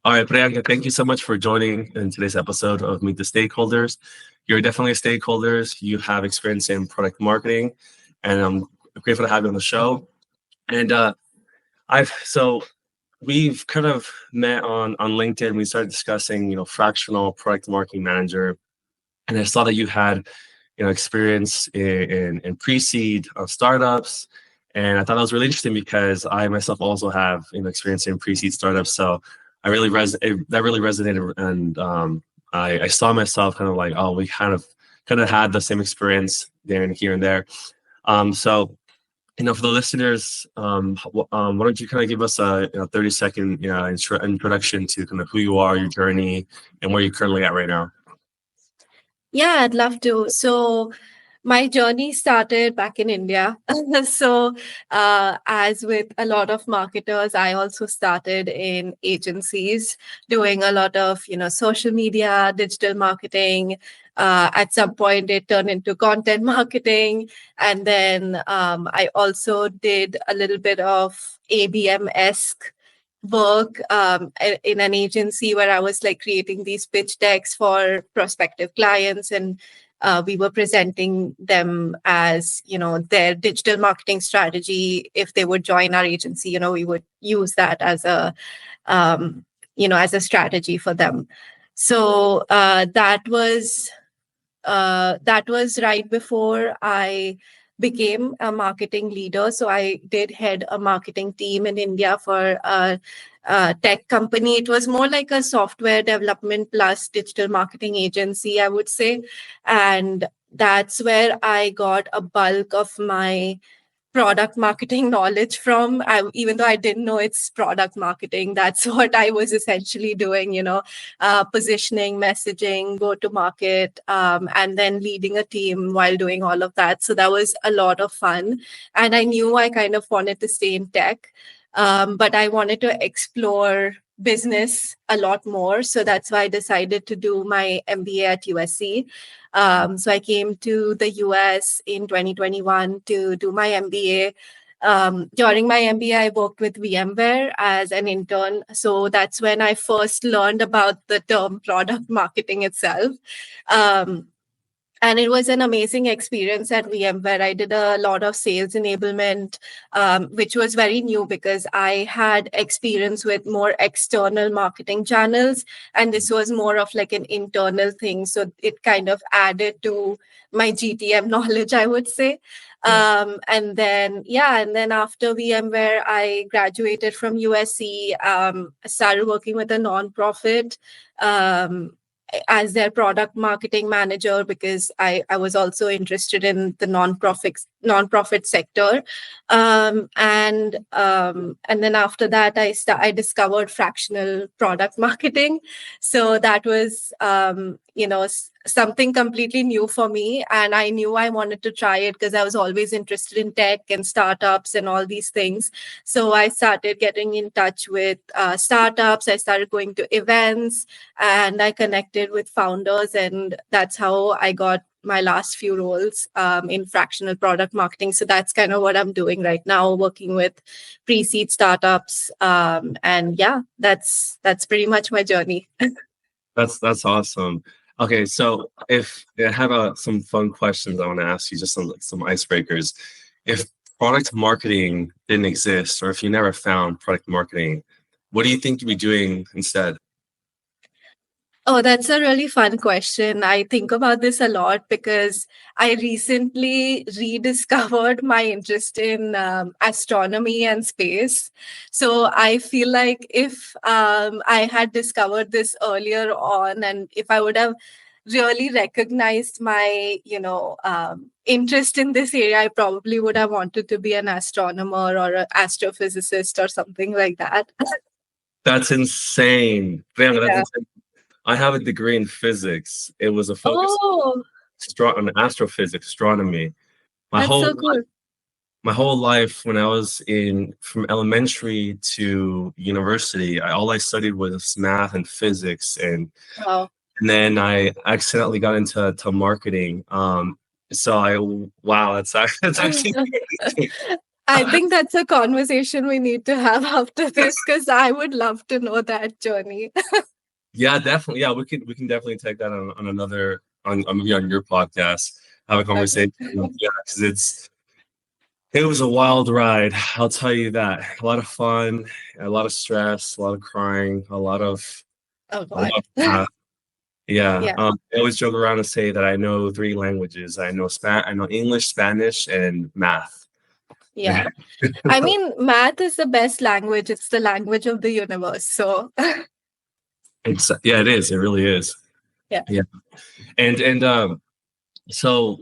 All right, Priyanka, thank you so much for joining in today's episode of Meet the Stakeholders. You're definitely a stakeholder. You have experience in product marketing, and I'm grateful to have you on the show. And I've so we've kind of met on LinkedIn. We started discussing, fractional product marketing manager, and I saw that you had, experience in pre-seed startups, and I thought that was really interesting because I myself also have, experience in pre-seed startups. So that really resonated, and I saw myself kind of like, oh, we kind of had the same experience there and here and there. So for the listeners, why don't you kind of give us a 30-second introduction to kind of who you are, your journey, and where you're currently at right now. Yeah, I'd love to. So, my journey started back in India. So, as with a lot of marketers, I also started in agencies doing a lot of, social media, digital marketing. At some point, it turned into content marketing. And then I also did a little bit of ABM-esque work in an agency where I was like creating these pitch decks for prospective clients, and we were presenting them as their digital marketing strategy. If they would join our agency, we would use that as a as a strategy for them. So that was right before I became a marketing leader. So I did head a marketing team in India for a tech company. It was more like a software development plus digital marketing agency, I would say. And that's where I got a bulk of my product marketing knowledge from. Even though I didn't know it's product marketing, that's what I was essentially doing, positioning, messaging, go to market, and then leading a team while doing all of that. So that was a lot of fun. And I knew I kind of wanted to stay in tech, but I wanted to explore business a lot more. So that's why I decided to do my MBA at USC. So I came to the US in 2021 to do my MBA. During my MBA, I worked with VMware as an intern. So that's when I first learned about the term product marketing itself. And it was an amazing experience at VMware. I did a lot of sales enablement, which was very new because I had experience with more external marketing channels. And this was more of like an internal thing. So it kind of added to my GTM knowledge, I would say. And then after VMware, I graduated from USC, started working with a nonprofit. As their product marketing manager, because I was also interested in the nonprofit sector, and then after that I discovered fractional product marketing. So that was something completely new for me, and I knew I wanted to try it because I was always interested in tech and startups and all these things. So I started getting in touch with startups. I started going to events, and I connected with founders, and that's how I got my last few roles in fractional product marketing. So that's kind of what I'm doing right now, working with pre-seed startups. And yeah, that's pretty much my journey. That's awesome. Okay, so if I have some fun questions I want to ask you, just some icebreakers. If product marketing didn't exist, or if you never found product marketing, what do you think you'd be doing instead? Oh, that's a really fun question. I think about this a lot because I recently rediscovered my interest in astronomy and space. So I feel like if I had discovered this earlier on, and if I would have really recognized my, interest in this area, I probably would have wanted to be an astronomer or an astrophysicist or something like that. That's insane. Damn, that's Yeah. insane. I have a degree in physics. It was a focus Oh, on astrophysics, astronomy. My that's whole so cool. my whole life, when I was from elementary to university, all I studied was math and physics, Wow. and then I accidentally got into marketing. So wow, that's actually amazing. I think that's a conversation we need to have after this because I would love to know that journey. Yeah, definitely. Yeah, we can definitely take that on another on maybe on your podcast. Have a Okay. conversation. Yeah, because it was a wild ride. I'll tell you that. A lot of fun, a lot of stress, a lot of crying, Oh a lot God. of yeah. Yeah. I always joke around and say that I know three languages. I know English, Spanish, and math. Yeah. I mean, math is the best language. It's the language of the universe. So, Yeah, it is. It really is. yeah. Yeah. And so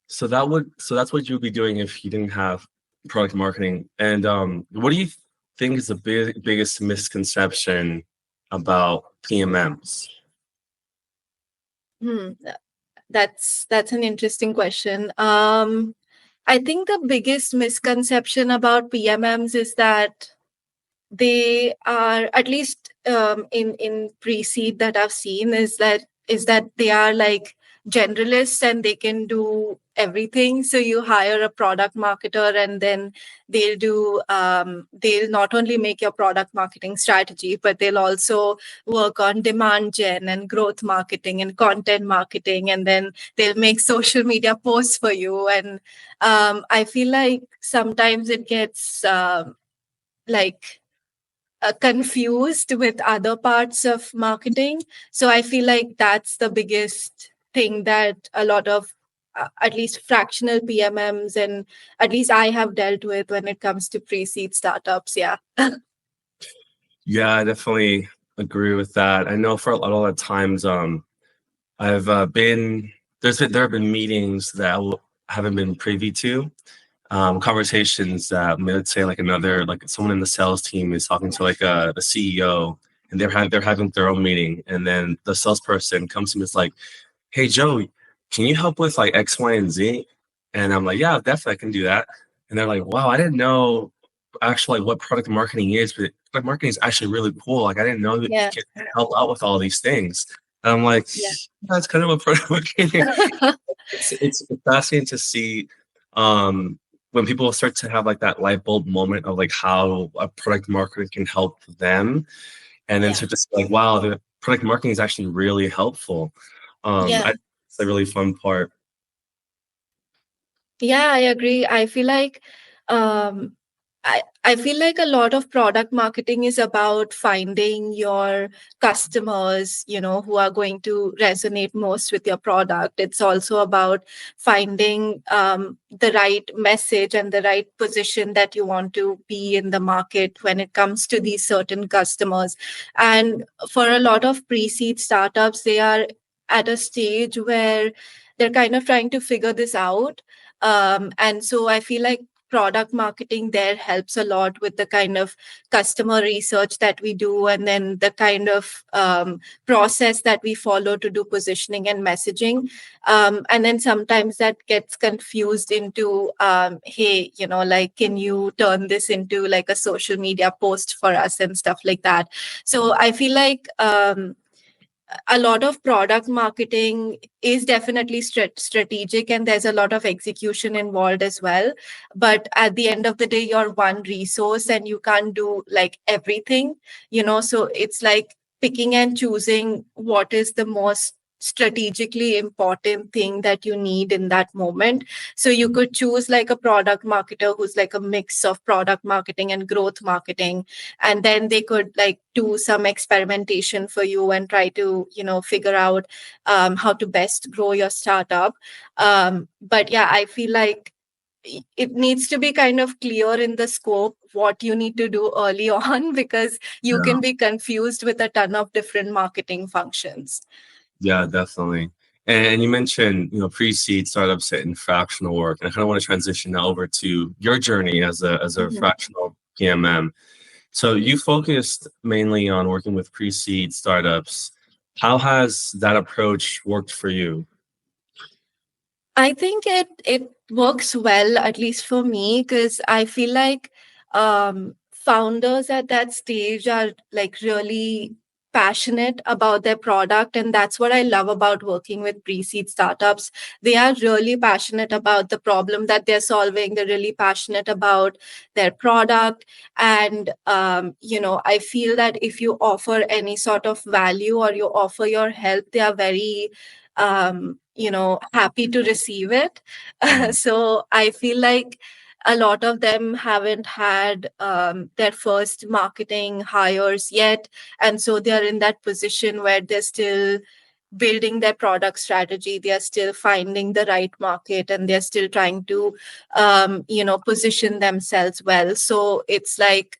so that's what you'd be doing if you didn't have product marketing. And what do you think is the biggest misconception about PMMs? Hmm. That's an interesting question. I think the biggest misconception about PMMs is that they are, at least in pre-seed that I've seen, is that they are like generalists and they can do everything. So you hire a product marketer and then they'll not only make your product marketing strategy, but they'll also work on demand gen and growth marketing and content marketing, and then they'll make social media posts for you. And I feel like sometimes it gets like confused with other parts of marketing. So I feel like that's the biggest thing that a lot of at least fractional PMMs and at least I have dealt with when it comes to pre-seed startups. Yeah. Yeah, I definitely agree with that. I know for a lot of times, I've been there have been meetings that haven't been privy to, conversations that let's say like someone in the sales team is talking to like the CEO, and they're having their own meeting, and then the salesperson comes to me, it's like, hey Joe, can you help with like X, Y, and Z? And I'm like, yeah, definitely I can do that. And they're like, wow, I didn't know actually like what product marketing is, but product marketing is actually really cool. Like I didn't know that Yeah. you can help out with all these things. And I'm like, Yeah. that's kind of what product marketing. It's fascinating to see when people start to have like that light bulb moment of like how a product marketer can help them, and then Yeah. to just like, wow, the product marketing is actually really helpful. Yeah. It's a really fun part. Yeah, I agree. Um I feel like a lot of product marketing is about finding your customers, who are going to resonate most with your product. It's also about finding the right message and the right position that you want to be in the market when it comes to these certain customers. And for a lot of pre-seed startups, they are at a stage where they're kind of trying to figure this out, and so I feel like product marketing there helps a lot with the kind of customer research that we do, and then the kind of process that we follow to do positioning and messaging. And then sometimes that gets confused into, hey, like, can you turn this into like a social media post for us and stuff like that? So I feel like a lot of product marketing is definitely strategic, and there's a lot of execution involved as well. But at the end of the day, you're one resource and you can't do like everything, so it's like picking and choosing what is the most strategically important thing that you need in that moment. So you could choose like a product marketer who's like a mix of product marketing and growth marketing, and then they could like do some experimentation for you and try to figure out how to best grow your startup. But yeah, I feel like it needs to be kind of clear in the scope what you need to do early on, because you Yeah, can be confused with a ton of different marketing functions. yeah, definitely. And you mentioned, pre-seed startups and fractional work, and I kind of want to transition now over to your journey as a Mhm. fractional PMM. So you focused mainly on working with pre-seed startups. How has that approach worked for you? I think it works well, at least for me, because I feel like founders at that stage are like really passionate about their product, and that's what I love about working with pre-seed startups. They are really passionate about the problem that they're solving. They're really passionate about their product, and I feel that if you offer any sort of value or you offer your help, they are very happy to receive it. Mm. So I feel like a lot of them haven't had their first marketing hires yet. And so they're in that position where they're still building their product strategy. They are still finding the right market, and they're still trying to, position themselves well. So it's like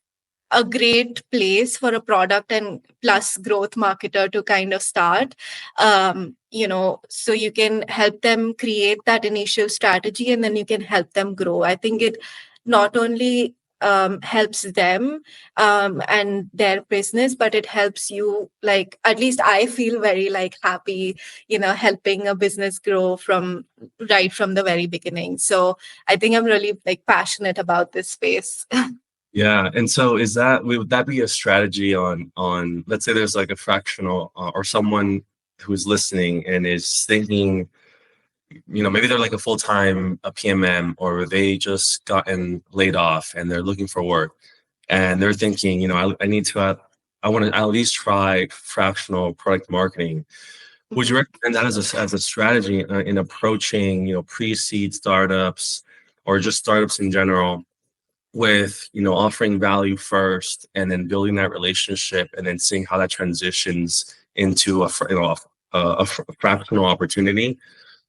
a great place for a product and plus growth marketer to kind of start. So you can help them create that initial strategy, and then you can help them grow. I think it not only helps them and their business, but it helps you, like, at least I feel very like happy, helping a business grow from right from the very beginning. So I think I'm really like passionate about this space. Yeah, and so would that be a strategy on let's say there's like a fractional or someone who's listening and is thinking, maybe they're like a full-time a PMM, or they just gotten laid off and they're looking for work, and they're thinking, I need to I want to at least try fractional product marketing. Would you recommend that as a strategy in approaching, pre-seed startups or just startups in general, with offering value first and then building that relationship and then seeing how that transitions into a fractional opportunity?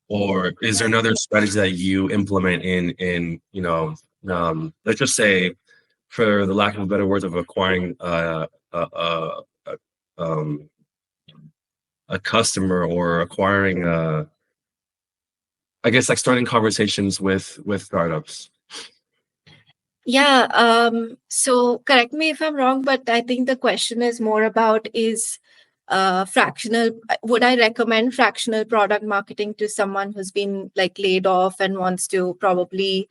Or is there another strategy that you implement in let's just say, for the lack of a better words, of acquiring um, a customer, or acquiring I guess, like starting conversations with startups? Yeah. So correct me if I'm wrong, but I think the question is more about is fractional. Would I recommend fractional product marketing to someone who's been like laid off and wants to probably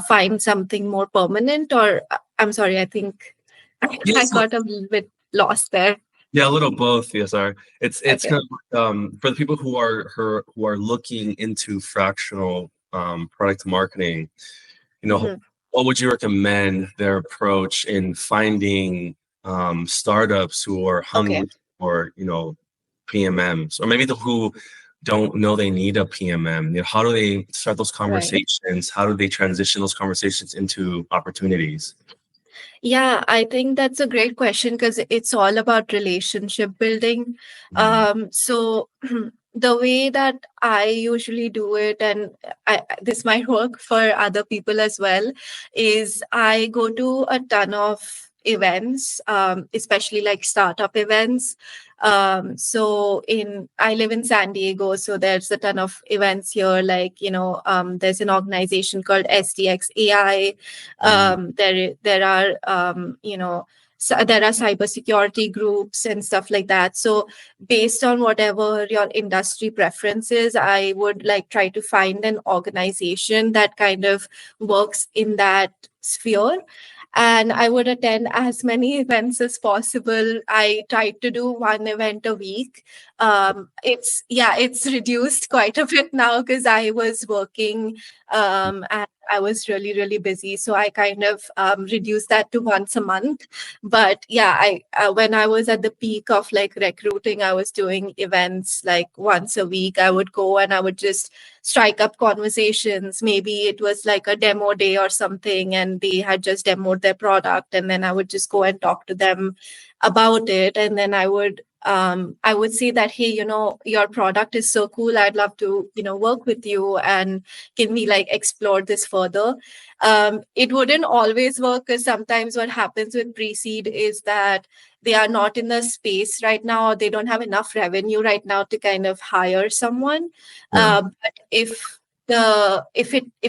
find something more permanent? Or I'm sorry, I think I Yes. got a little bit lost there. Yeah, a little both. Yes, sir. It's Okay. kind of for the people who are looking into fractional product marketing. Mhm. What would you recommend their approach in finding startups who are Okay. hungry for PMMs, or maybe who don't know they need a PMM? How do they start those Right. conversations? How do they transition those conversations into opportunities? Yeah, I think that's a great question because it's all about relationship building. Mm. So the way that I usually do it, and this might work for other people as well, is I go to a ton of events, especially like startup events. So in I live in San Diego, so there's a ton of events here. Like there's an organization called SDX AI. Mm. There are there are cybersecurity groups and stuff like that. So based on whatever your industry preference is, I would like try to find an organization that kind of works in that sphere, and I would attend as many events as possible. I tried to do one event a week. It's reduced quite a bit now because I was working and I was really, really busy. So I kind of reduced that to once a month. But yeah, I when I was at the peak of like recruiting, I was doing events like once a week. I would go and I would just strike up conversations. Maybe it was like a demo day or something, and they had just demoed their product, and then I would just go and talk to them about it. And then I would say that, hey, your product is so cool. I'd love to, work with you, and can we like explore this further? It wouldn't always work because sometimes what happens with pre-seed is that they are not in the space right now, or they don't have enough revenue right now to kind of hire someone. Yeah. But if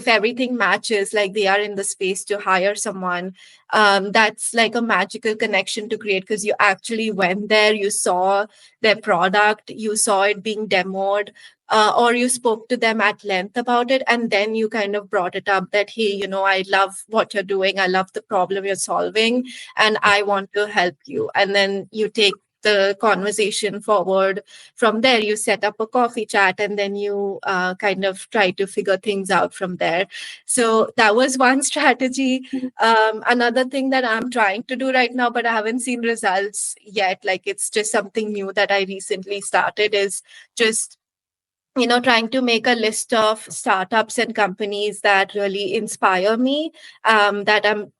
everything matches, like they are in the space to hire someone, that's like a magical connection to create because you actually went there, you saw their product, you saw it being demoed, or you spoke to them at length about it, and then you kind of brought it up that, hey, I love what you're doing, I love the problem you're solving, and I want to help you. And then you take the conversation forward from there. You set up a coffee chat, and then you kind of try to figure things out from there. So that was one strategy. Another thing that I'm trying to do right now, but I haven't seen results yet, like it's just something new that I recently started, is just trying to make a list of startups and companies that really inspire me, that I'm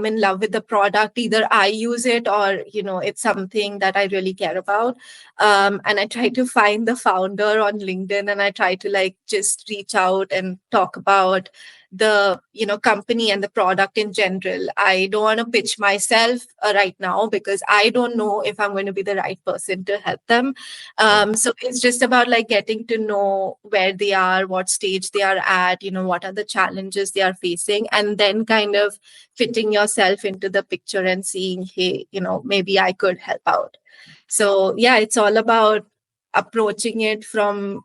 in love with the product. Either I use it, or it's something that I really care about. And I try to find the founder on LinkedIn, and I try to like just reach out and talk about the company and the product in general. I don't want to pitch myself right now, because I don't know if I'm going to be the right person to help them. So it's just about like getting to know where they are, what stage they are at, what are the challenges they are facing, and then kind of fitting yourself into the picture and seeing, hey, maybe I could help out. So yeah, it's all about approaching it from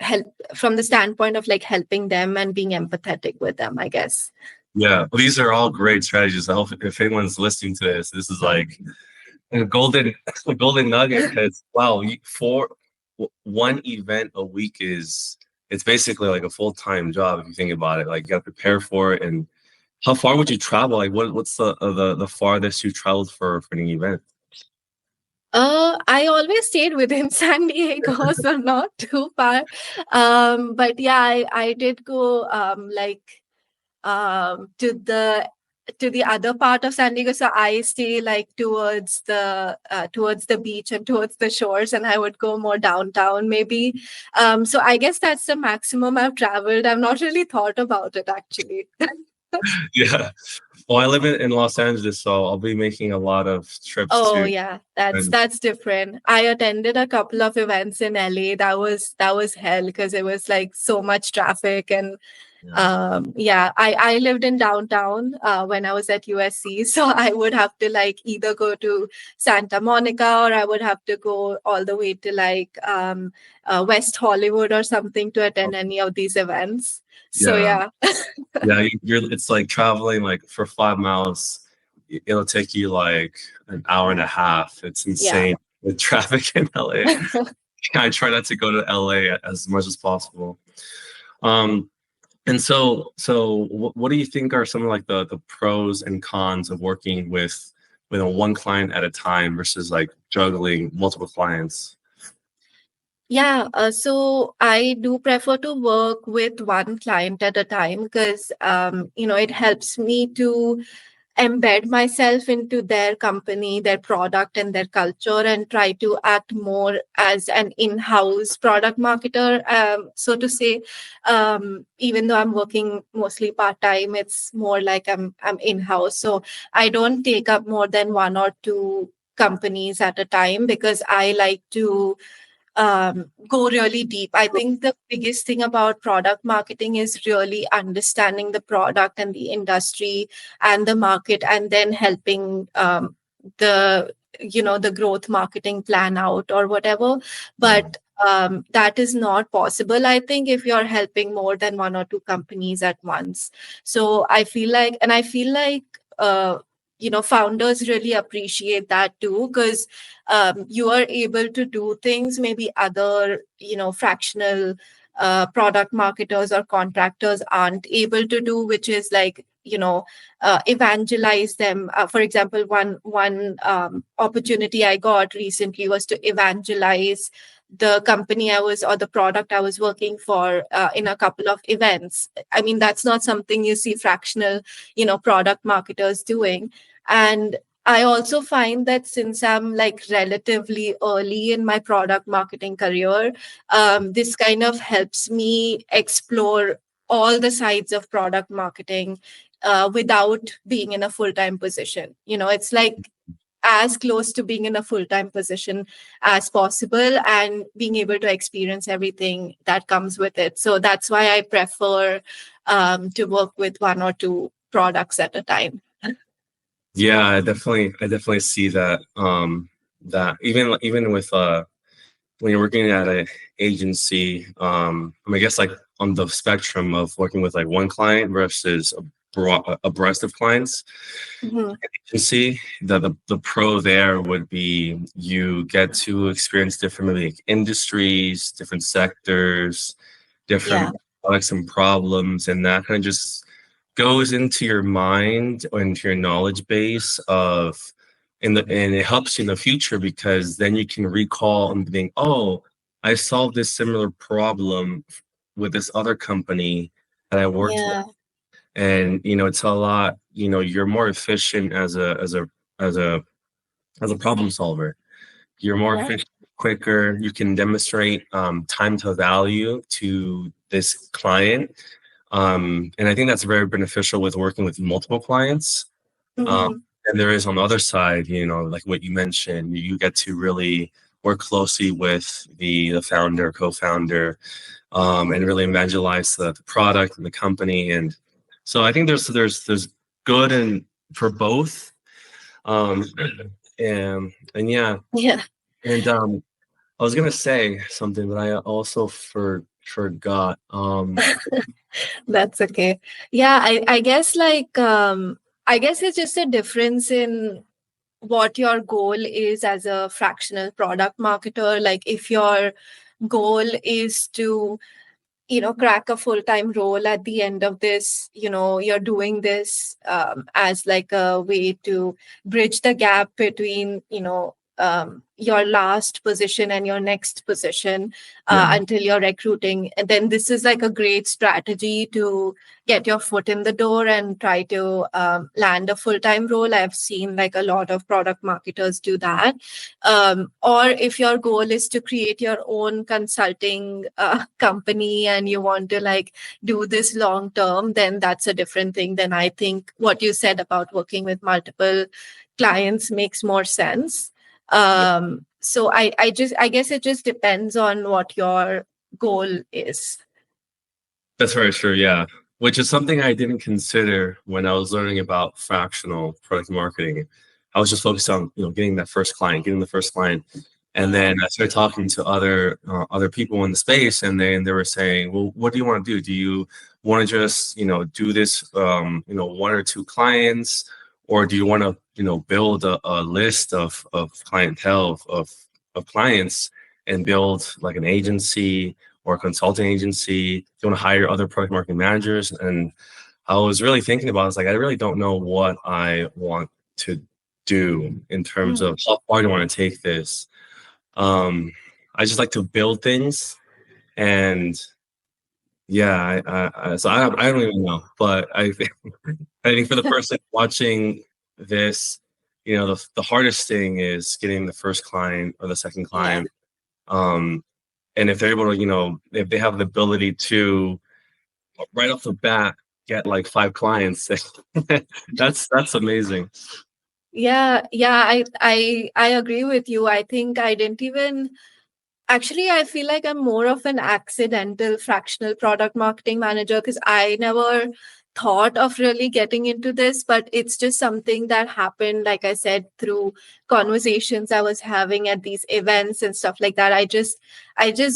help, from the standpoint of like helping them and being empathetic with them, I guess. Yeah, these are all great strategies. I hope if anyone's listening to this is like a golden a golden nugget, because wow, for one event a week it's basically like a full-time job if you think about it. Like you got to prepare for it. And how far would you travel? Like what's the farthest you traveled for an event? I always stayed within San Diego, so not too far. But yeah, I did go to the other part of San Diego. So I stay like towards the beach and towards the shores, and I would go more downtown maybe. So I guess that's the maximum I've traveled. I've not really thought about it actually. Yeah. Well, I live in Los Angeles, so I'll be making a lot of trips Oh to. yeah, And that's different. I attended a couple of events in LA. That was hell, because it was like so much traffic. And yeah. yeah, I lived in downtown when I was at USC, so I would have to like either go to Santa Monica, or I would have to go all the way to like West Hollywood or something to attend any of these events. So Yeah. yeah. Yeah, it's like traveling like for 5 miles. It'll take you like an hour and a half. It's Yeah. insane with traffic in LA. I try not to go to LA as much as possible. Um, and so what do you think are some of like the pros and cons of working with a one client at a time versus like juggling multiple clients? Yeah, so I do prefer to work with one client at a time, because it helps me to embed myself into their company, their product, and their culture, and try to act more as an in-house product marketer, so to say. Even though I'm working mostly part-time, it's more like I'm in-house. So I don't take up more than one or two companies at a time, because I like to go really deep. I think the biggest thing about product marketing is really understanding the product and the industry and the market, and then helping the growth marketing plan out or whatever. But that is not possible, I think, if you're helping more than one or two companies at once. So I feel like founders really appreciate that too, because you are able to do things maybe other fractional product marketers or contractors aren't able to do, which is like evangelize them. For example, one opportunity I got recently was to evangelize the company I was, or the product I was working for, in a couple of events. I mean, that's not something you see fractional product marketers doing. And I also find that since I'm like relatively early in my product marketing career, this kind of helps me explore all the sides of product marketing without being in a full-time position. It's like as close to being in a full-time position as possible, and being able to experience everything that comes with it. So that's why I prefer to work with one or two products at a time. Yeah, I definitely see that. That even with when you're working at an agency, I guess like on the spectrum of working with like one client versus abreast of clients. Mhm. Agency, the pro there would be you get to experience different maybe like industries, different sectors, Yeah. different products and problems, and that kind of just goes into your mind or into your knowledge base of and it helps you in the future because then you can recall and think, oh, I solved this similar problem with this other company that I worked with. Yeah. And it's a lot, you're more efficient as a as a problem solver. You're more Yeah. efficient, quicker. You can demonstrate time to value to this client. And I think that's very beneficial with working with multiple clients. Um, Mhm. and there is on the other side, like what you mentioned, you get to really work closely with the founder, co-founder, and really evangelize the product and the company. And so I think there's good and for both. Um, and yeah, Yeah. and I was gonna say something, but I also forgot. That's okay. Yeah, I guess like I guess it's just a difference in what your goal is as a fractional product marketer. Like if your goal is to crack a full-time role at the end of this, you're doing this as like a way to bridge the gap between your last position and your next position Yeah, until you're recruiting. And then this is like a great strategy to get your foot in the door and try to land a full-time role. I've seen like a lot of product marketers do that. Or if your goal is to create your own consulting company and you want to like do this long term, then that's a different thing. Then I think what you said about working with multiple clients makes more sense. So I guess it just depends on what your goal is. that's very true. Yeah, which is something I didn't consider when I was learning about fractional product marketing. I was just focused on getting that first client, getting the first client, and Yeah. then I started talking to other people in the space, and they were saying, well, what do you want to do? Do you want to just do this one or two clients, or do you want to build a list of clientele of clients and build like an agency or a consulting agency? Do you want to hire other product marketing managers? And I was really thinking about it. I was like, I really don't know what I want to do in terms Mm. of how far do I want to take this. I just like to build things, and yeah, so I don't even know, but I think for the person watching this, the hardest thing is getting the first client or the second Yeah. client. Um, and if they're able to, if they have the ability to right off the bat get like 5 clients, that's amazing. Yeah, I agree with you. I think I didn't even actually, I feel like I'm more of an accidental fractional product marketing manager because I never thought of really getting into this, but it's just something that happened, like I said, through conversations I was having at these events and stuff like that. I just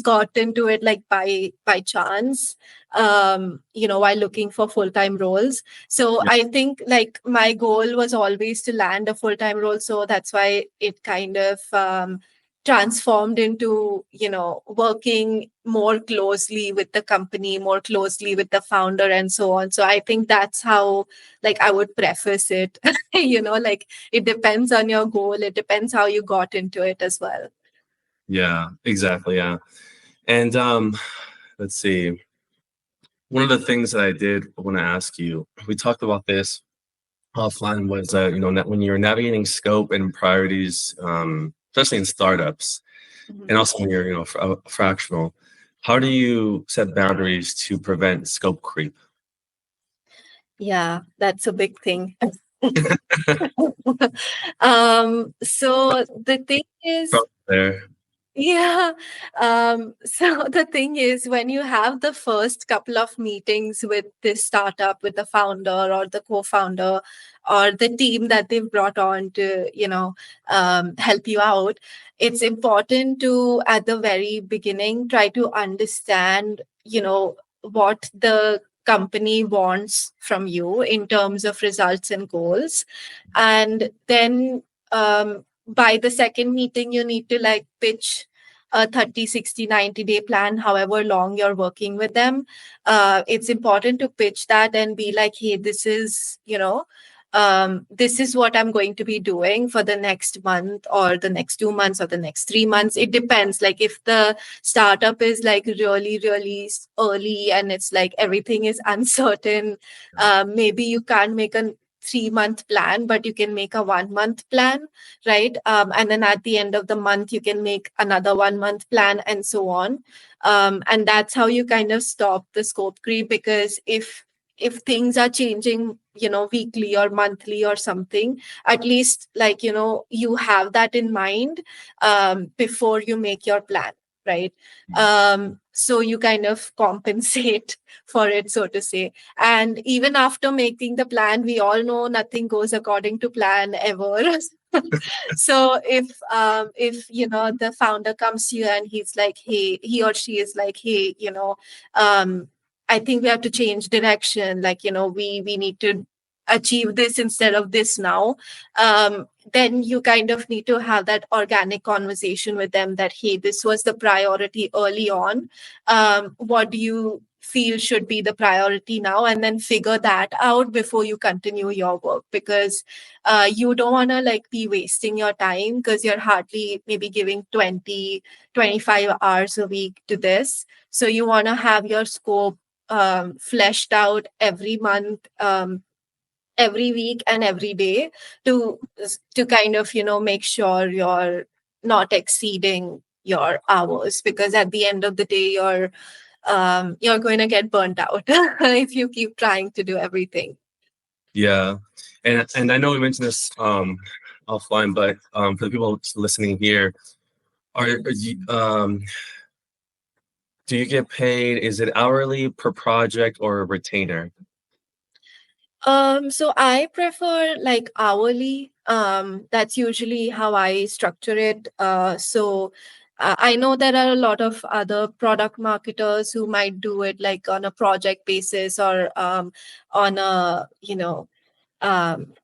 got into it like by chance, while looking for full-time roles. So Yeah, I think like my goal was always to land a full-time role. So that's why it kind of transformed into working more closely with the company, more closely with the founder, and so on. So I think that's how like I would preface it. Like it depends on your goal, it depends how you got into it as well. yeah, exactly. Yeah. And let's see. One of the things that I did want to ask you, we talked about this offline, was when you're navigating scope and priorities, especially in startups, Mhm. and also when you're fractional, how do you set boundaries to prevent scope creep? Yeah, that's a big thing. So the thing is, There. yeah. So the thing is, when you have the first couple of meetings with this startup, with the founder or the co-founder or the team that they've brought on to, help you out, it's important to, at the very beginning, try to understand, what the company wants from you in terms of results and goals. And then by the second meeting, you need to like pitch a 30, 60, 90-day plan, however long you're working with them. It's important to pitch that and be like, hey, this is, this is what I'm going to be doing for the next month or the next 2 months or the next 3 months. It depends. Like if the startup is like really, really early and it's like everything is uncertain, maybe you can't make a 3 month plan, but you can make a 1 month plan, right? And then at the end of the month, you can make another 1 month plan and so on. And that's how you kind of stop the scope creep, because if things are changing, weekly or monthly or something, at least like, you have that in mind before you make your plan, right? So you kind of compensate for it, so to say. And even after making the plan, we all know nothing goes according to plan ever. So if the founder comes to you and he's like, hey, he or she is like, hey, I think we have to change direction, like, we need to achieve this instead of this now, then you kind of need to have that organic conversation with them that, hey, this was the priority early on. What do you feel should be the priority now? And then figure that out before you continue your work, because you don't want to like be wasting your time, because you're hardly maybe giving 20-25 hours a week to this. So you want to have your scope fleshed out every month, every week and every day, to kind of make sure you're not exceeding your hours, because at the end of the day you're going to get burnt out if you keep trying to do everything. Yeah, and I know we mentioned this offline, but for the people listening here, are you, do you get paid? Is it hourly, per project, or a retainer? So I prefer like hourly. That's usually how I structure it. So I know there are a lot of other product marketers who might do it like on a project basis, or on a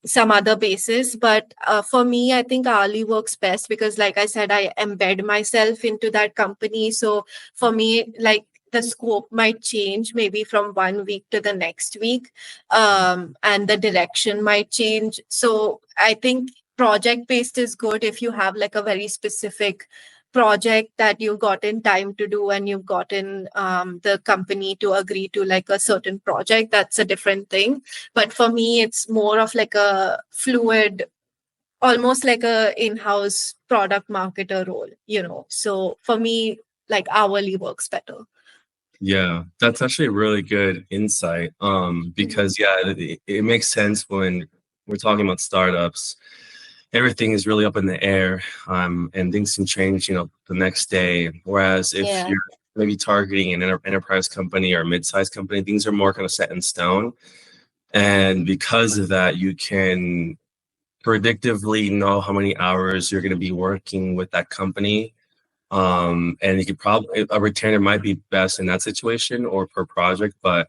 some other basis. But for me, I think hourly works best, because like I said, I embed myself into that company. So for me, like the scope might change maybe from 1 week to the next week, and the direction might change. So I think project based is good if you have like a very specific project that you've gotten time to do, and you've gotten the company to agree to like a certain project. That's a different thing. But for me, it's more of like a fluid, almost like a in-house product marketer role, So for me, like hourly works better. Yeah, that's actually a really good insight. Because yeah, it makes sense when we're talking about startups. Everything is really up in the air, and things can change, the next day. Whereas if Yeah. you're maybe targeting an enterprise company or a mid-sized company, things are more kind of set in stone. And because of that, you can predictively know how many hours you're going to be working with that company. And you could probably, a retainer might be best in that situation or per project. But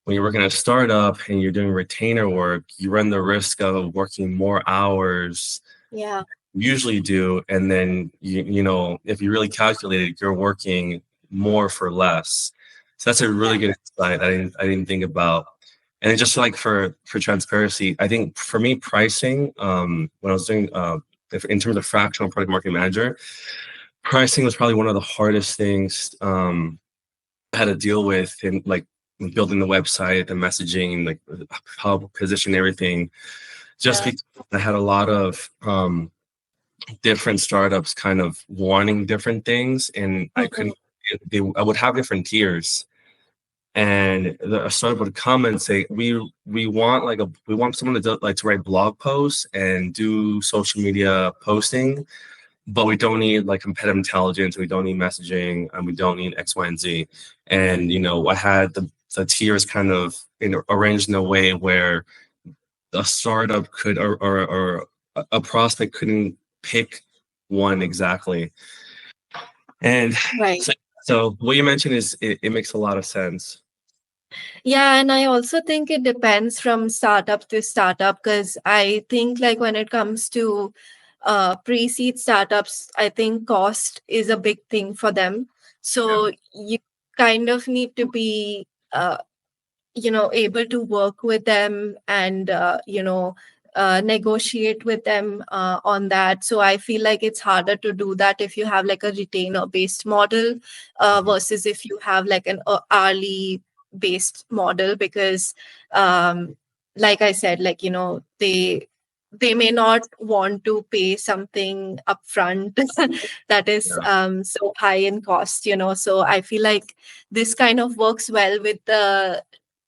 when you're working at a startup and you're doing retainer work, you run the risk of working more hours Yeah. usually do. And then, if you really calculate it, you're working more for less. So that's a really good insight I didn't think about. And just like for transparency, I think for me, pricing, when I was doing, in terms of fractional product marketing manager, pricing was probably one of the hardest things I had to deal with in like building the website, the messaging, like how to position everything. Just Yeah. because I had a lot of different startups kind of wanting different things, and I couldn't. I would have different tiers, and a startup would come and say, "We want we want someone to do, like to write blog posts and do social media posting, but we don't need like competitive intelligence, we don't need messaging, and we don't need X, Y, and Z." And I had the tiers kind of arranged in a way where a startup could or a prospect couldn't pick one exactly. And Right. so what you mentioned is it makes a lot of sense. Yeah, and I also think it depends from startup to startup, because I think like when it comes to pre-seed startups, I think cost is a big thing for them. Yeah. So you kind of need to be able to work with them and negotiate with them on that. So I feel like it's harder to do that if you have like a retainer based model Mhm. versus if you have like an hourly based model, because like I said, like they may not want to pay something upfront that is Yeah. so high in cost, so I feel like this kind of works well with the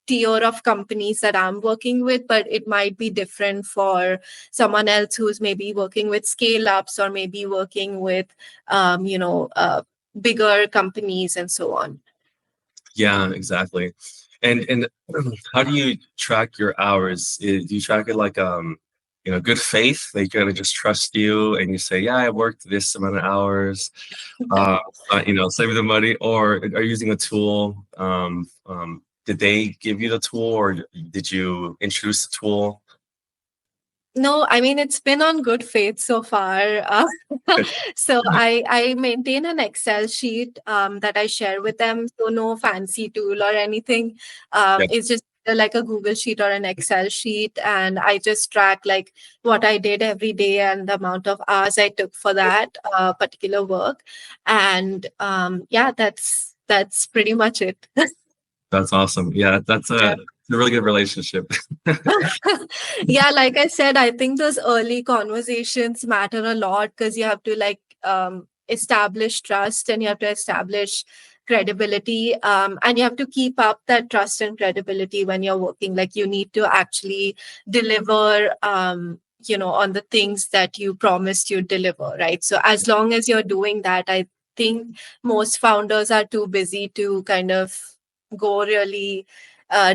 tier of companies that I'm working with, but it might be different for someone else who's maybe working with scale ups or maybe working with, um, you know, uh, bigger companies and so on. Yeah, exactly. And how do you track your hours? Do you track it like good faith? They kind of just trust you and you say, yeah, I worked this amount of hours, uh, save the money, or are you using a tool? Did they give you the tool, or did you introduce the tool? No, I mean it's been on good faith so far. So I maintain an Excel sheet that I share with them. So no fancy tool or anything. Yeah, It's just like a Google sheet or an Excel sheet, and I just track like what I did every day and the amount of hours I took for that particular work. And yeah, that's pretty much it. that's awesome. Yeah, that's Yeah. a really good relationship. Yeah, like I said, I think those early conversations matter a lot because you have to like establish trust and you have to establish credibility, and you have to keep up that trust and credibility when you're working. Like you need to actually deliver on the things that you promised you deliver, right? So as long as you're doing that, I think most founders are too busy to kind of go really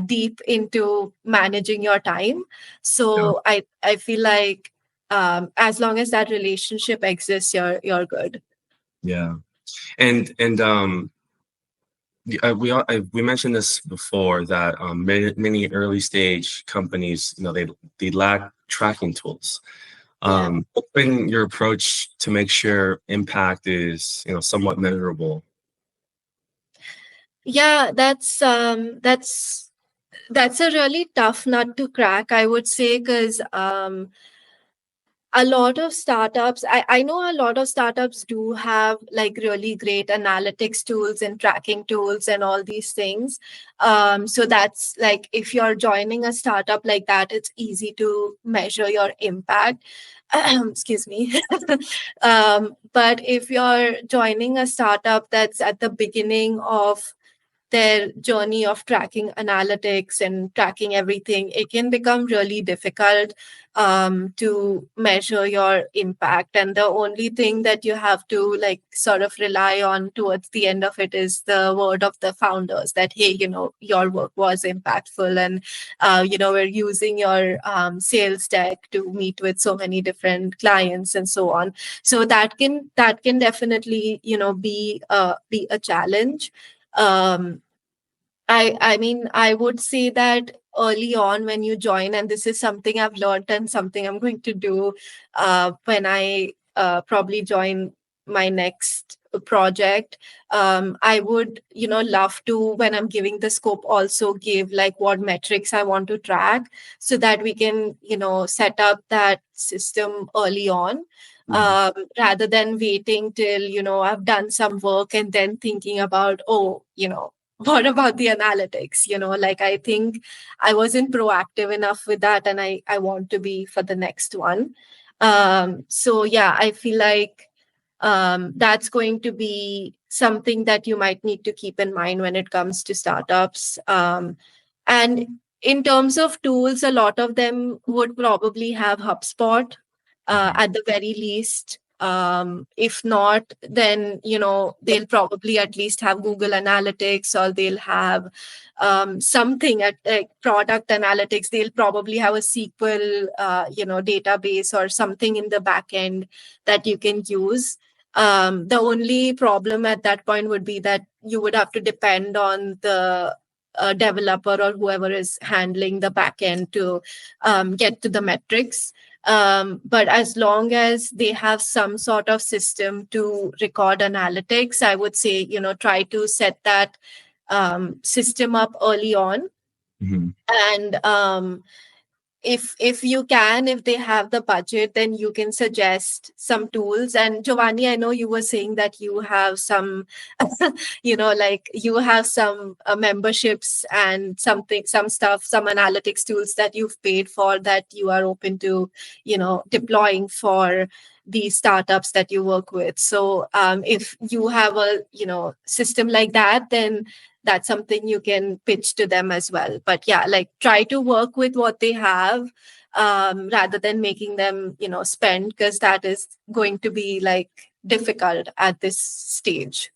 deep into managing your time. Yeah, So I feel like as long as that relationship exists, you're good. yeah. And we mentioned this before that many early stage companies, they lack tracking tools. Yeah. What's been your approach to make sure impact is somewhat measurable? Yeah, that's a really tough nut to crack, I would say, because a lot of startups, I know a lot of startups do have like really great analytics tools and tracking tools and all these things. So that's like if you're joining a startup like that, it's easy to measure your impact. Excuse me. But if you're joining a startup that's at the beginning of their journey of tracking analytics and tracking everything, it can become really difficult to measure your impact. And the only thing that you have to like sort of rely on towards the end of it is the word of the founders that, hey, your work was impactful. And, we're using your sales deck to meet with so many different clients and so on. So that can definitely, be a challenge. um, I mean, I would say that early on when you join, and this is something I've learned and something I'm going to do when I probably join my next project. I would, love to, when I'm giving the scope, also give like what metrics I want to track so that we can, set up that system early on. Mhm. Rather than waiting till I've done some work and then thinking about, oh, what about the analytics, like I think I wasn't proactive enough with that, and I want to be for the next one. So yeah, I feel like that's going to be something that you might need to keep in mind when it comes to startups. And in terms of tools, a lot of them would probably have HubSpot Mhm. at the very least. If not, then they'll probably at least have Google Analytics, or they'll have something at like product analytics. They'll probably have a SQL database or something in the back end that you can use. The only problem at that point would be that you would have to depend on the developer or whoever is handling the backend to get to the metrics. But as long as they have some sort of system to record analytics, I would say, try to set that system up early on. Mhm. And if you can, if they have the budget, then you can suggest some tools. And Giovanni, I know you were saying that you have some like you have some memberships and some stuff, some analytics tools that you've paid for that you are open to deploying for these startups that you work with. So if you have a system like that, then that's something you can pitch to them as well. But yeah, like try to work with what they have rather than making them, spend, because that is going to be like difficult at this stage.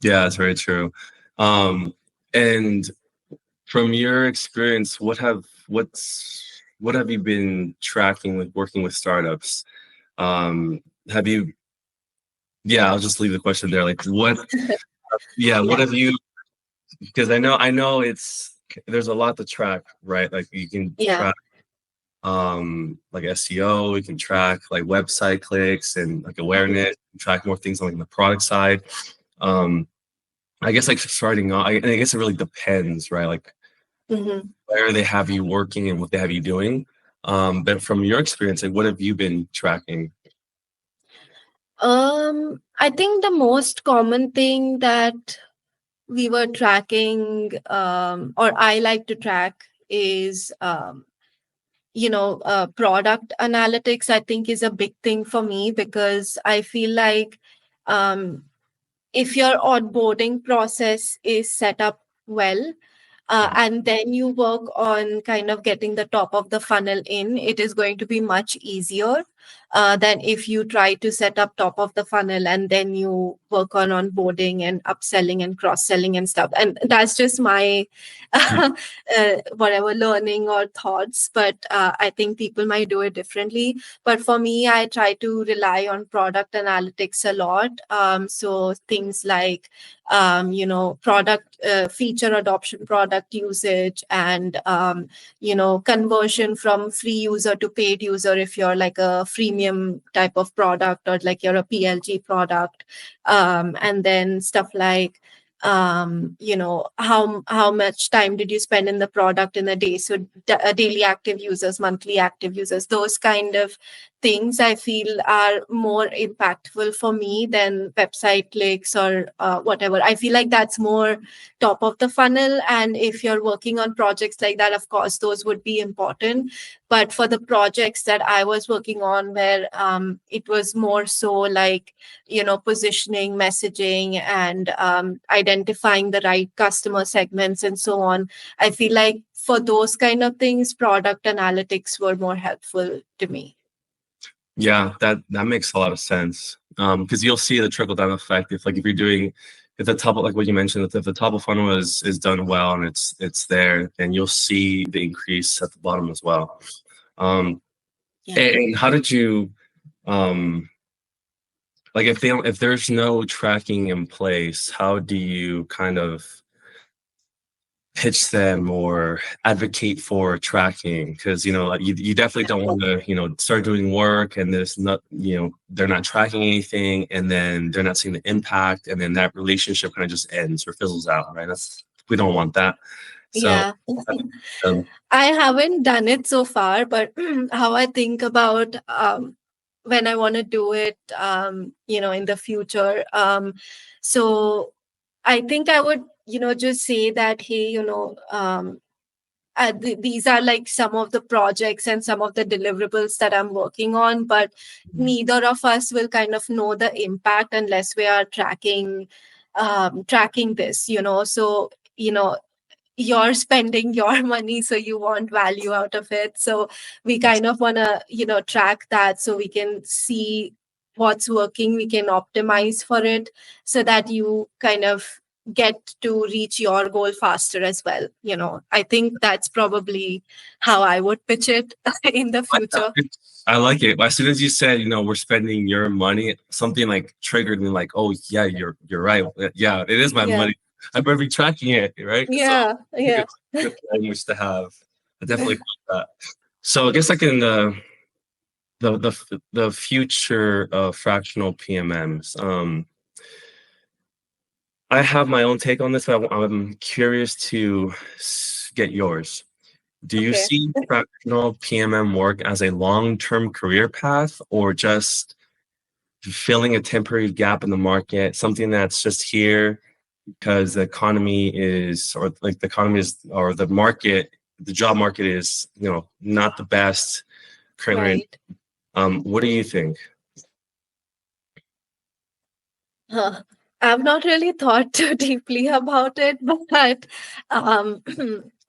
Yeah, that's very true. And from your experience, what have you been tracking with working with startups? Have you? Yeah, I'll just leave the question there. Like, what? Yeah, what have you? Because I know there's a lot to track, right? Like you can track like SEO, you can track like website clicks and like awareness, track more things on like the product side. I guess like starting off, I guess it really depends, right? Like where they have you working and what they have you doing. But from your experience, like what have you been tracking? I think the most common thing that we were tracking, or I like to track, is product analytics. I think is a big thing for me, because I feel like if your onboarding process is set up well, and then you work on kind of getting the top of the funnel in, it is going to be much easier than if you try to set up top of the funnel and then you work on onboarding and upselling and cross-selling and stuff. And that's just my whatever learning or thoughts, but I think people might do it differently. But for me, I try to rely on product analytics a lot. So things like product feature adoption, product usage, and conversion from free user to paid user if you're like a freemium type of product, or like you're a PLG product, and then stuff like how much time did you spend in the product in a day, so daily active users, monthly active users, those kind of things I feel are more impactful for me than website clicks or whatever. I feel like that's more top of the funnel. And if you're working on projects like that, of course, those would be important. But for the projects that I was working on, where it was more so like, positioning, messaging, and identifying the right customer segments and so on, I feel like for those kind of things, product analytics were more helpful to me. Yeah, that makes a lot of sense. Because you'll see the trickle down effect if you're doing, if the top, like what you mentioned, if the top of funnel is done well and it's there, then you'll see the increase at the bottom as well. And how did you like if there's no tracking in place, how do you kind of pitch them or advocate for tracking? Because you definitely don't want to start doing work and there's not they're not tracking anything, and then they're not seeing the impact, and then that relationship kind of just ends or fizzles out, right? We don't want that. So I haven't done it so far, but how I think about when I want to do it in the future, so I think I would just say that, hey, these are like some of the projects and some of the deliverables that I'm working on, but neither of us will kind of know the impact unless we are tracking this, so you're spending your money, so you want value out of it. So we kind of want to track that, so we can see what's working, we can optimize for it, so that you kind of get to reach your goal faster as well. I think that's probably how I would pitch it in the future. I like it. As soon as you said, we're spending your money, something like triggered me, like, oh yeah, you're right. Yeah, it is my money. I better be tracking it, right? So Yeah, I think yeah. it's a good language to have. I definitely like that. So I guess like in the future of fractional PMMs, I have my own take on this, but I'm curious to get yours. Do you Okay. see fractional PMM work as a long-term career path or just filling a temporary gap in the market, something that's just here because the economy is, or like the economy is, or the market, the job market is, not the best currently. Right. What do you think? Huh. I've not really thought too deeply about it, but um,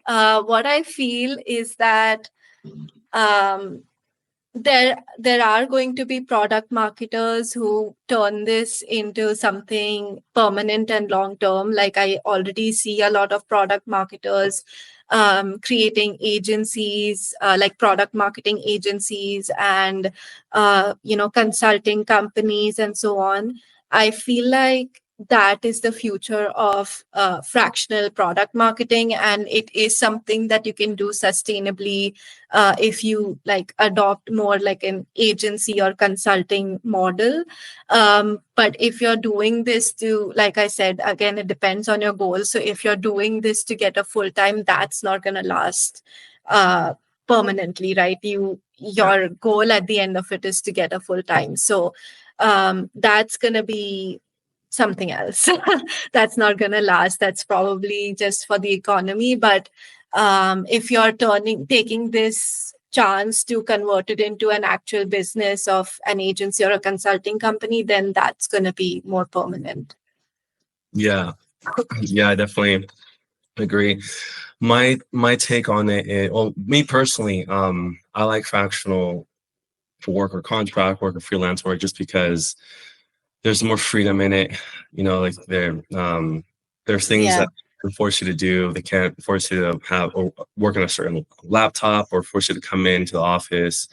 what I feel is that um, there are going to be product marketers who turn this into something permanent and long term. Like I already see a lot of product marketers creating agencies, like product marketing agencies, and consulting companies and so on. I feel like that is the future of fractional product marketing, and it is something that you can do sustainably if you like adopt more like an agency or consulting model. But if you're doing this to, like I said, again, it depends on your goals. So if you're doing this to get a full time, that's not going to last uh, permanently, right? Yeah. Your goal at the end of it is to get a full time. So that's going to be something else. That's not going to last. That's probably just for the economy. But if you're taking this chance to convert it into an actual business of an agency or a consulting company, then that's going to be more permanent. Yeah. Yeah, I definitely agree. My take on it is, well, me personally, I like fractional for work or contract work or freelance work just because there's more freedom in it. Like there's things Yeah. that can force you to do. They can't force you to have or work on a certain laptop or force you to come into the office.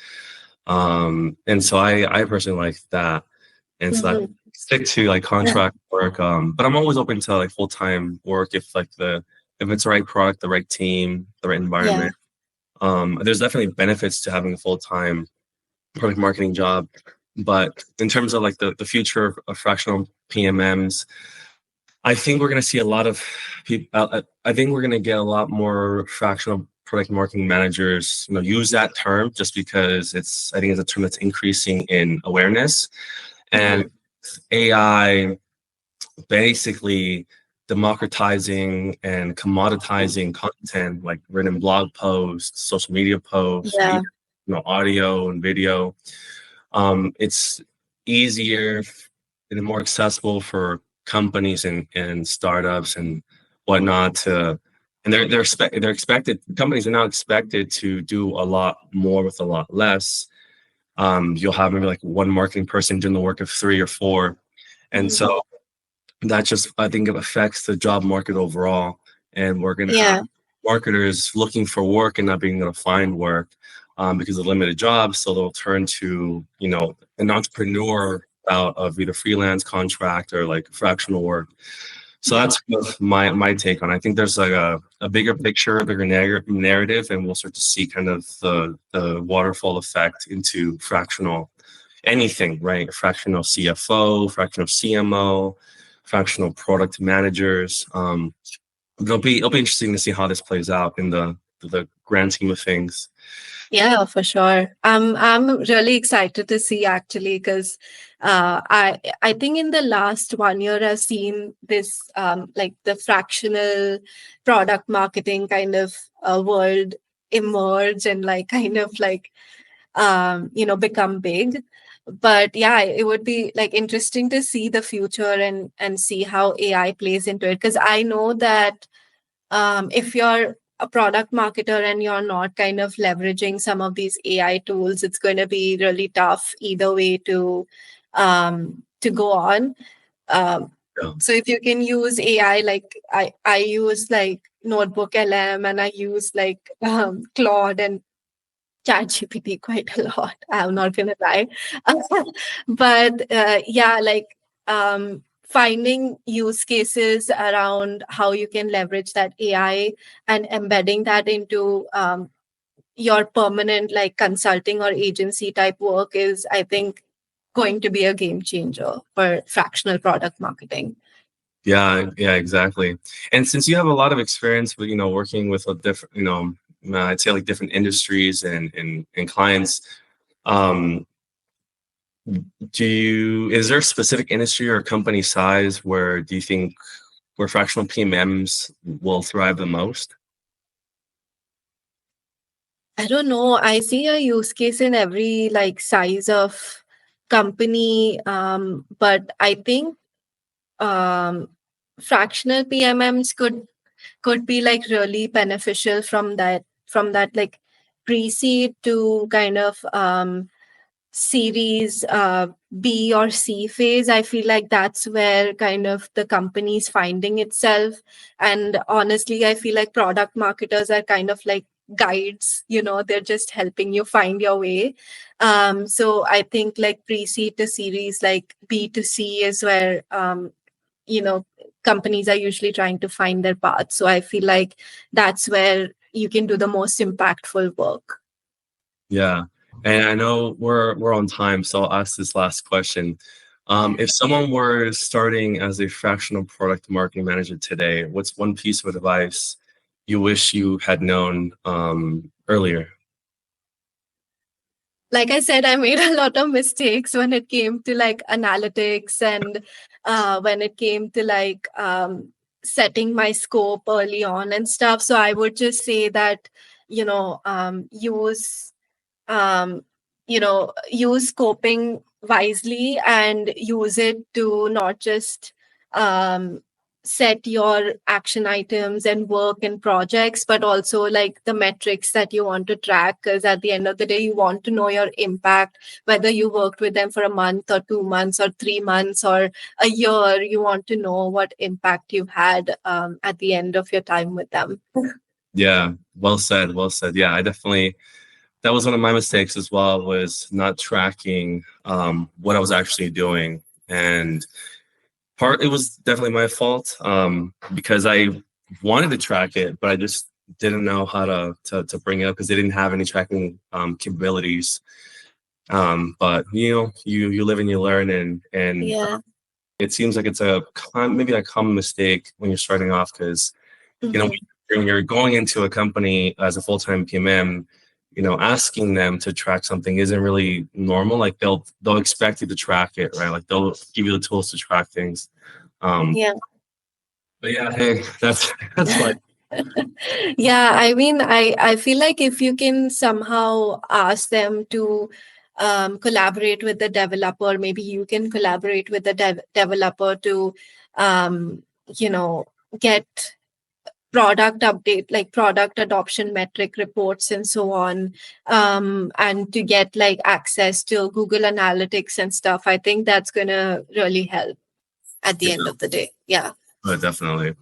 And so I personally like that. And so I Mhm. stick to like contract work. But I'm always open to like full-time work if it's the right product, the right team, the right Yeah. environment. There's definitely benefits to having a full-time product marketing job. But in terms of like the future of fractional PMMs, I think we're going to see a lot of people. I think we're going to get a lot more fractional product marketing managers, use that term just because I think it's a term that's increasing in awareness. And Mhm. AI basically democratizing and commoditizing content like written blog posts, social media posts, Yeah. audio and video. It's easier and more accessible for companies and startups and whatnot and they're expected companies are now expected to do a lot more with a lot less. You'll have maybe like one marketing person doing the work of three or four, and Mhm. so that just I think it affects the job market overall, and we're going to have Yeah. marketers looking for work and not being able to find work because of limited jobs. So they'll turn to an entrepreneur out of either freelance contract or like fractional work. So that's kind of my take on it. I think there's like a bigger picture, a bigger narrative, and we'll start to see kind of the waterfall effect into fractional anything, right? Fractional CFO, fractional CMO, fractional product managers. It'll be interesting to see how this plays out in the grand scheme of things. Yeah, for sure. I'm really excited to see actually because I think in the last 1 year I've seen this like the fractional product marketing kind of world emerge and like kind of like become big. But yeah, it would be like interesting to see the future and see how AI plays into it, because I know that if you're a product marketer and you're not kind of leveraging some of these AI tools, it's going to be really tough either way to go on. Um, Yeah. so if you can use AI, like I use like Notebook LM and I use like Claude and ChatGPT quite a lot. I'm not gonna lie, but yeah, like finding use cases around how you can leverage that AI and embedding that into your permanent like consulting or agency type work is, I think, going to be a game changer for fractional product marketing. Yeah, yeah, exactly. And since you have a lot of experience with, working with a different, I'd say like different industries and clients, um, is there a specific industry or company size where do you think where fractional PMMs will thrive the most? I don't know. I see a use case in every like size of company, but I think um, fractional PMMs could be like really beneficial from that like pre-seed to kind of series B or C phase. I feel like that's where kind of the company's finding itself. And honestly, I feel like product marketers are kind of like guides, they're just helping you find your way. So I think like pre-seed to series like B to C is where you know companies are usually trying to find their path. So I feel like that's where you can do the most impactful work. Yeah. And I know we're on time, so I'll ask this last question. If someone were starting as a fractional product marketing manager today, what's one piece of advice you wish you had known earlier? Like I said, I made a lot of mistakes when it came to like analytics and when it came to like setting my scope early on and stuff. So I would just say that, use um, use scoping wisely and use it to not just um, set your action items and work and projects, but also like the metrics that you want to track. Because at the end of the day, you want to know your impact, whether you worked with them for a month or 2 months or 3 months or a year. You want to know what impact you had at the end of your time with them. Yeah, well said, well said. Yeah, I definitely that was one of my mistakes as well, was not tracking what I was actually doing. And it was definitely my fault because I wanted to track it, but I just didn't know how to bring it up because they didn't have any tracking capabilities. But you live and you learn, and Yeah. it seems like it's maybe a common mistake when you're starting off because Mhm. when you're going into a company as a full-time PMM, asking them to track something isn't really normal. Like they'll expect you to track it, right? Like they'll give you the tools to track things. Um, Yeah. but yeah, hey, that's like Yeah, I mean, I feel like if you can somehow ask them to collaborate with the developer, maybe you can collaborate with the developer to, um, you know, get product update, like product adoption metric reports and so on, and to get like access to Google Analytics and stuff. I think that's going to really help at the yeah, end of the day. Yeah. definitely.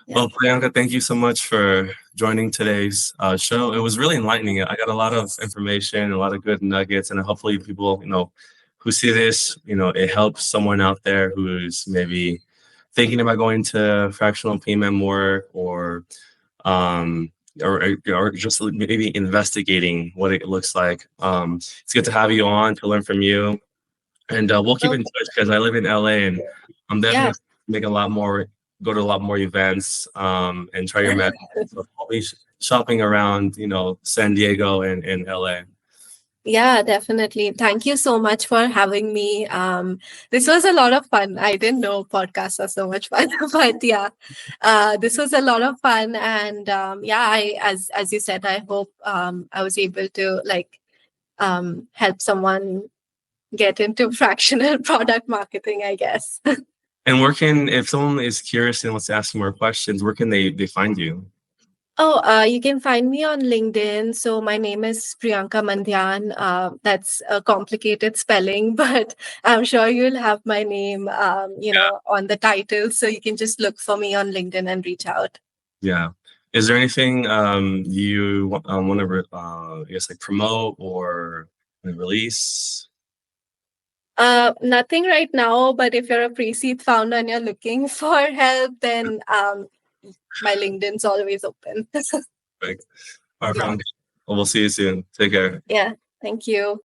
Yeah. Well, Priyanka, thank you so much for joining today's show. It was really enlightening. I got a lot of information, a lot of good nuggets, and hopefully people, who see this, it helps someone out there who's maybe thinking about going to fractional payment work um, or just maybe investigating what it looks like. It's good to have you on to learn from you. And we'll keep in Okay. touch because I live in LA and I'm Yeah. definitely make go to a lot more events and try your magic. So I'll be shopping around, San Diego and LA. Yeah, definitely. Thank you so much for having me. This was a lot of fun. I didn't know podcasts are so much fun, but yeah, this was a lot of fun. And yeah, as you said, I hope I was able to like help someone get into fractional product marketing, I guess. And if someone is curious and wants to ask you more questions, where can they find you? Oh, you can find me on LinkedIn. So my name is Priyanka Mandhyan. That's a complicated spelling, but I'm sure you'll have my name, on the title. So you can just look for me on LinkedIn and reach out. Yeah. Is there anything you want to, I guess, like promote or release? Nothing right now, but if you're a pre-seed founder and you're looking for help, then my LinkedIn's always open. Right. All right, Yeah. Priyanka. Well, we'll see you soon. Take care. Yeah. Thank you.